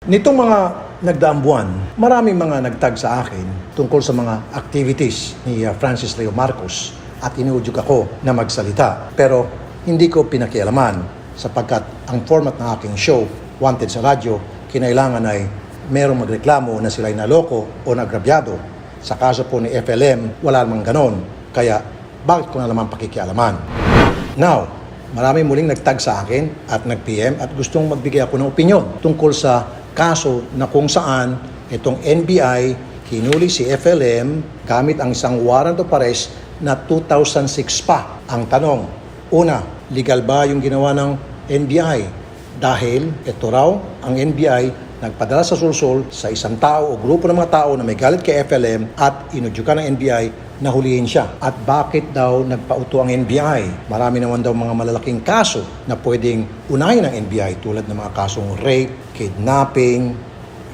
Nitong mga nagdaang buwan, maraming mga nagtag sa akin tungkol sa mga activities ni Francis Leo Marcos at inuudyok ako na magsalita. Pero hindi ko pinakialaman sapagkat ang format ng aking show, Wanted sa Radyo, kinailangan ay merong magreklamo na sila'y naloko o nagrabyado. Sa kaso po ni FLM, wala namang ganon. Kaya bakit ko na naman pakikialaman? Now, marami muling nagtag sa akin at nag-PM at gustong magbigay ako ng opinyon tungkol sa kaso na kung saan itong NBI hinuli si FLM gamit ang isang warrant of arrest na 2006 pa. Ang tanong, una, legal ba yung ginawa ng NBI? Dahil ito raw ang NBI nagpadala sa sulsol sa isang tao o grupo ng mga tao na may galit kay FLM at inudyukan ng NBI na hulihin siya. At bakit daw nagpauto ang NBI? Marami naman daw mga malalaking kaso na pwedeng unahin ng NBI tulad ng mga kasong rape, kidnapping,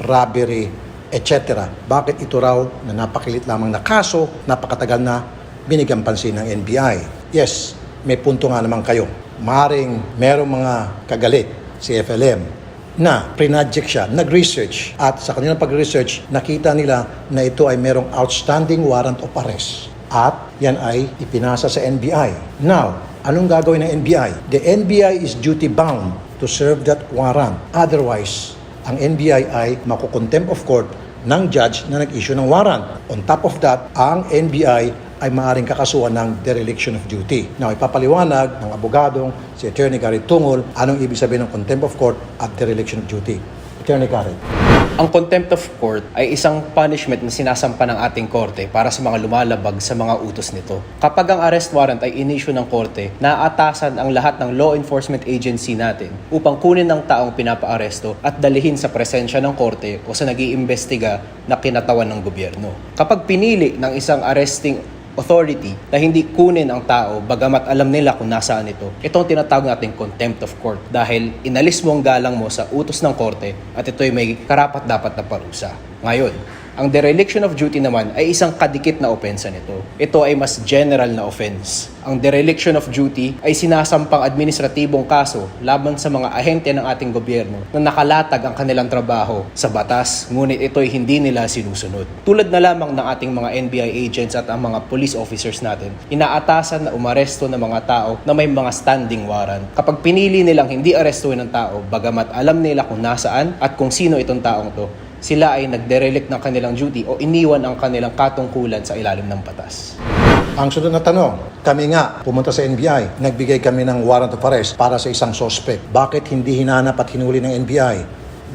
robbery, etc. Bakit ito raw na napakilit lamang na kaso, napakatagal na binigyan pansin ng NBI? Yes, may punto nga naman kayo. Maring merong mga kagalit si FLM na pre-project siya, nag-research at sa kanilang pag-research nakita nila na ito ay merong outstanding warrant of arrest at yan ay ipinasa sa NBI. Now, anong gagawin ng NBI? The NBI is duty bound to serve that warrant. Otherwise, ang NBI ay makukontempt of court ng judge na nag-issue ng warrant. On top of that, ang NBI ay maaaring kakasuhan ng dereliction of duty. Now, ipapaliwanag ng abogadong si Attorney Garrett Tungol anong ibig sabihin ng contempt of court at dereliction of duty. Attorney Garrett. Ang contempt of court ay isang punishment na sinasampa ng ating korte para sa mga lumalabag sa mga utos nito. Kapag ang arrest warrant ay in-issue ng korte, naaatasan ang lahat ng law enforcement agency natin upang kunin ng taong pinapaaresto at dalhin sa presensya ng korte o sa nag-iimbestiga na kinatawan ng gobyerno. Kapag pinili ng isang arresting authority na hindi kunin ang tao bagamat alam nila kung nasaan ito, itong tinatawag nating contempt of court dahil inalis mo ang galang mo sa utos ng korte at ito'y may karapat-dapat na parusa. Ngayon, ang dereliction of duty naman ay isang kadikit na opensa nito. Ito ay mas general na offense. Ang dereliction of duty ay sinasampang administratibong kaso laban sa mga ahente ng ating gobyerno na nakalatag ang kanilang trabaho sa batas, ngunit ito'y hindi nila sinusunod. Tulad na lamang ng ating mga NBI agents at ang mga police officers natin, inaatasan na umaresto ng mga tao na may mga standing warrant. Kapag pinili nilang hindi arestuin ng tao, bagamat alam nila kung nasaan at kung sino itong taong to, sila ay nagderelict ng kanilang duty o iniwan ang kanilang katungkulan sa ilalim ng batas. Ang sunod na tanong, kami nga pumunta sa NBI, nagbigay kami ng warrant of arrest para sa isang suspect. Bakit hindi hinanap at hinuli ng NBI?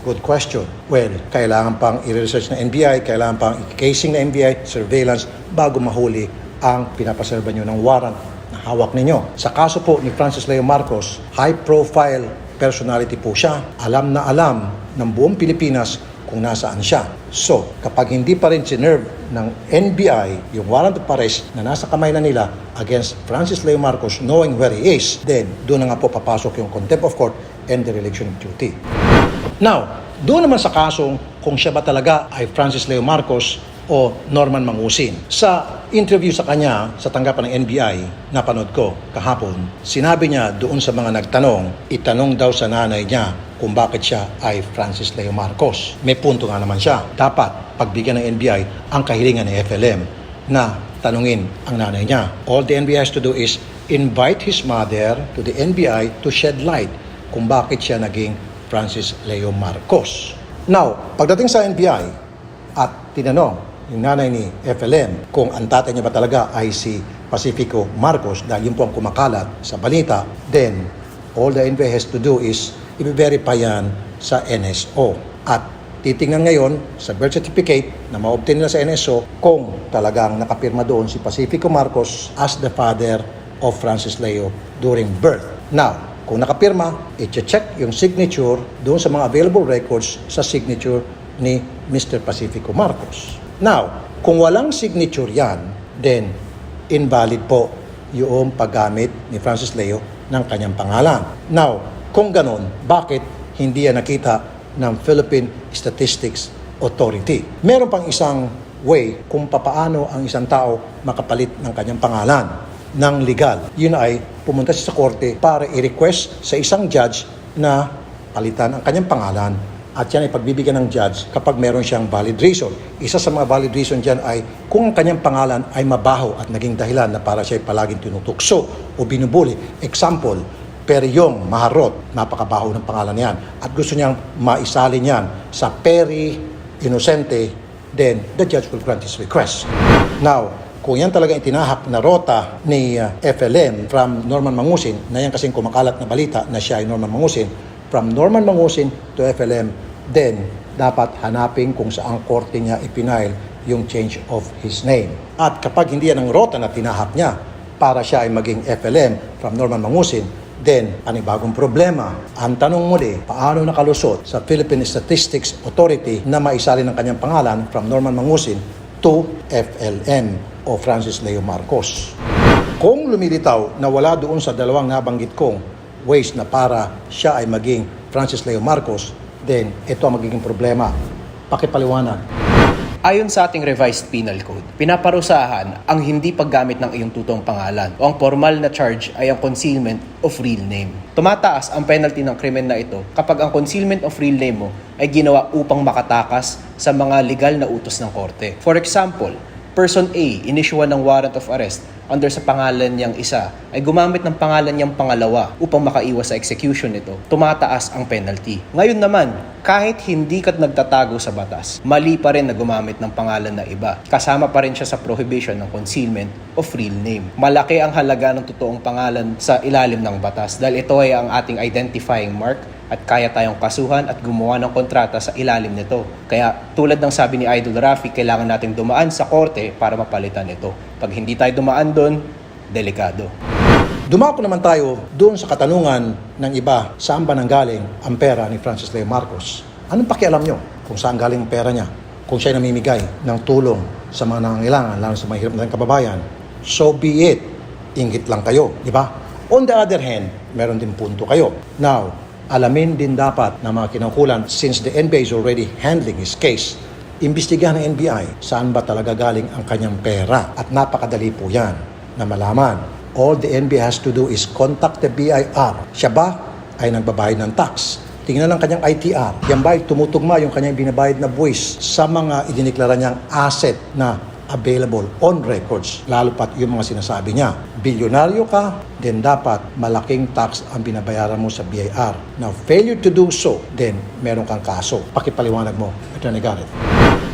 Good question. Well, kailangan pang i-research ng NBI, kailangan pang i-casing ng NBI, surveillance, bago mahuli ang pinapaserba nyo ng warrant na hawak ninyo. Sa kaso po ni Francis Leo Marcos, high-profile personality po siya. Alam na alam ng buong Pilipinas kung nasaan siya. So, kapag hindi pa rin sinerve ng NBI yung warrant of arrest na nasa kamay na nila against Francis Leo Marcos knowing where he is, then doon na nga po papasok yung contempt of court and dereliction of duty. Now, doon naman sa kasong kung siya ba talaga ay Francis Leo Marcos o Norman Mangusin. Sa interview sa kanya sa tanggapan ng NBI na panood ko kahapon, sinabi niya doon sa mga nagtanong, itanong daw sa nanay niya kung bakit siya ay Francis Leo Marcos. May punto nga naman siya. Dapat pagbigyan ng NBI ang kahilingan ng FLM na tanungin ang nanay niya. All the NBI has to do is invite his mother to the NBI to shed light kung bakit siya naging Francis Leo Marcos. Now, pagdating sa NBI at tinanong yung nanay ni FLM kung ang tatay niya ba talaga ay si Pacifico Marcos dahil yun po ang kumakalat sa balita, then all the NBI has to do is i-verify yan sa NSO. At titingnan ngayon sa birth certificate na ma-obtain nila sa NSO kung talagang nakapirma doon si Pacifico Marcos as the father of Francis Leo during birth. Now, kung nakapirma, i-check yung signature doon sa mga available records sa signature ni Mr. Pacifico Marcos. Now, kung walang signature yan, then invalid po yung paggamit ni Francis Leo ng kanyang pangalan. Now, kung ganon, bakit hindi yan nakita ng Philippine Statistics Authority? Meron pang isang way kung papaano ang isang tao makapalit ng kanyang pangalan ng legal. Yun ay pumunta siya sa korte para i-request sa isang judge na palitan ang kanyang pangalan at yan ay pagbibigyan ng judge kapag meron siyang valid reason. Isa sa mga valid reason dyan ay kung ang kanyang pangalan ay mabaho at naging dahilan na para siya ay palaging tinutukso o binubuli. Example, Peryong Maharot, napakabaho ng pangalan niyan. At gusto niyang maisalin yan sa Perry Inosente, then the judge will grant his request. Now, kung yan talaga itinahak na rota ni FLM from Norman Mangusin, na yan kasing kumakalat na balita na siya ay Norman Mangusin, from Norman Mangusin to FLM, then dapat hanapin kung saang korte niya ipinail yung change of his name. At kapag hindi yan ang rota na tinahak niya para siya ay maging FLM from Norman Mangusin, then panibagong problema. Ang tanong muli, paano nakalusot sa Philippine Statistics Authority na maisalin ang kanyang pangalan from Norman Mangusin to FLM o Francis Leo Marcos? Kung lumilitaw na wala doon sa dalawang nabanggit kong ways na para siya ay maging Francis Leo Marcos, then ito ang magiging problema. Pakipaliwanag. Ayon sa ating revised penal code, pinaparusahan ang hindi paggamit ng iyong totoong pangalan o ang formal na charge ay ang concealment of real name. Tumataas ang penalty ng krimen na ito kapag ang concealment of real name mo ay ginawa upang makatakas sa mga legal na utos ng korte. For example, Person A, inisyuan ng warrant of arrest under sa pangalan niyang isa, ay gumamit ng pangalan niyang pangalawa upang makaiwas sa execution nito. Tumataas ang penalty. Ngayon naman, kahit hindi ka nagtatago sa batas, mali pa rin na gumamit ng pangalan na iba. Kasama pa rin siya sa prohibition ng concealment of real name. Malaki ang halaga ng totoong pangalan sa ilalim ng batas dahil ito ay ang ating identifying mark at kaya tayong kasuhan at gumawa ng kontrata sa ilalim nito. Kaya tulad ng sabi ni Idol Rafi, kailangan nating dumaan sa korte para mapalitan ito. Pag hindi tayo dumaan doon, delikado. Dumako naman tayo doon sa katanungan ng iba, saan ba nanggaling ang pera ni Francis Leo Marcos? Anong pakialam nyo kung saan galing ang pera niya? Kung siya namimigay ng tulong sa mga nangangailangan, lalo sa mga hirap na kababayan, so be it. Inggit lang kayo, di ba? On the other hand, meron din punto kayo. Now, alamin din dapat ng mga kinangkulan, since the NBI is already handling his case, imbestigahan ng NBI saan ba talaga galing ang kanyang pera. At napakadali po yan na malaman. All the NBI has to do is contact the BIR. Siya ba ay nagbabayad ng tax? Tingnan ang kanyang ITR. Yan ba ay tumutugma yung kanyang binabayad na buwis sa mga idineklara niyang asset na available on records, lalo pat yung mga sinasabi niya. Bilyonaryo ka, then dapat malaking tax ang binabayaran mo sa BIR. Now, failure to do so, then meron kang kaso. Pakipaliwanag mo, Attorney Garrett.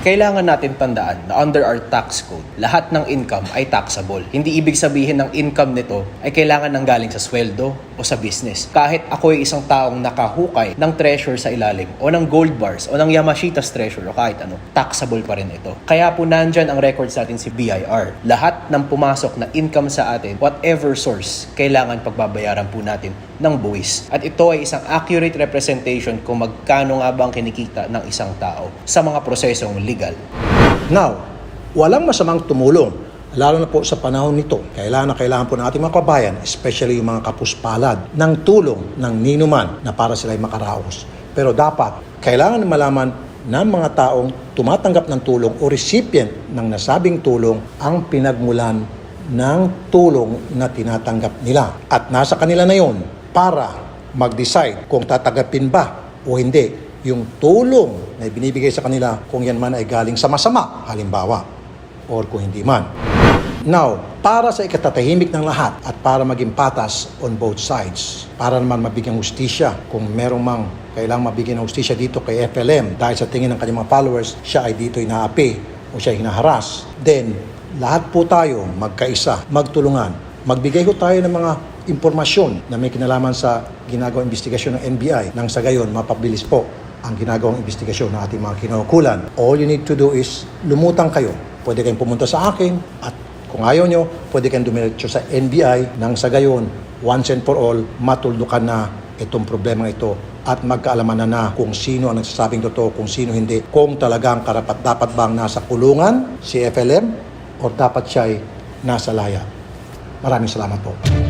Kailangan natin tandaan na under our tax code, lahat ng income ay taxable. Hindi ibig sabihin ng income nito ay kailangan nang galing sa sweldo o sa business. Kahit ako ay isang taong nakahukay ng treasure sa ilalim o ng gold bars o ng Yamashita's treasure o kahit ano, taxable pa rin ito. Kaya po nandyan ang records natin si BIR. Lahat ng pumasok na income sa atin, whatever source, kailangan pagbabayaran po natin ng buwis. At ito ay isang accurate representation kung magkano nga ba ang kinikita ng isang tao sa mga prosesong legal. Now, walang masamang tumulong, lalo na po sa panahon nito. Kailangan po ng ating mga kabayan, especially yung mga kapuspalad, ng tulong ng ninuman na para sila'y makaraos. Pero dapat, kailangan malaman ng mga taong tumatanggap ng tulong o recipient ng nasabing tulong ang pinagmulan ng tulong na tinatanggap nila. At nasa kanila na yon para mag-decide kung tatanggapin ba o hindi yung tulong na binibigay sa kanila, kung yan man ay galing sa masama, halimbawa, or kung hindi man. Now, para sa ikatatahimik ng lahat at para maging patas on both sides, para naman mabigyang hustisya, kung merong mang kailangang mabigyan ng hustisya dito kay FLM dahil sa tingin ng kanyang mga followers, siya ay dito inaapi o siya ay hinaharas, then lahat po tayo magkaisa, magtulungan, magbigay ko tayo ng mga impormasyon na may kinalaman sa ginagawang investigasyon ng NBI nang sa gayon mapabilis po ang ginagawang investigasyon ng ating mga kinaukulan. All you need to do is lumutang kayo. Pwede kayong pumunta sa akin at kung ayaw nyo, pwede kayong dumiretso sa NBI nang sa gayon, once and for all, matuldukan na itong problema ito at magkaalaman na kung sino ang nagsasabing totoo, kung sino hindi, kung talagang karapat-dapat bang nasa kulungan si FLM o dapat siya ay nasa laya. Maraming salamat po.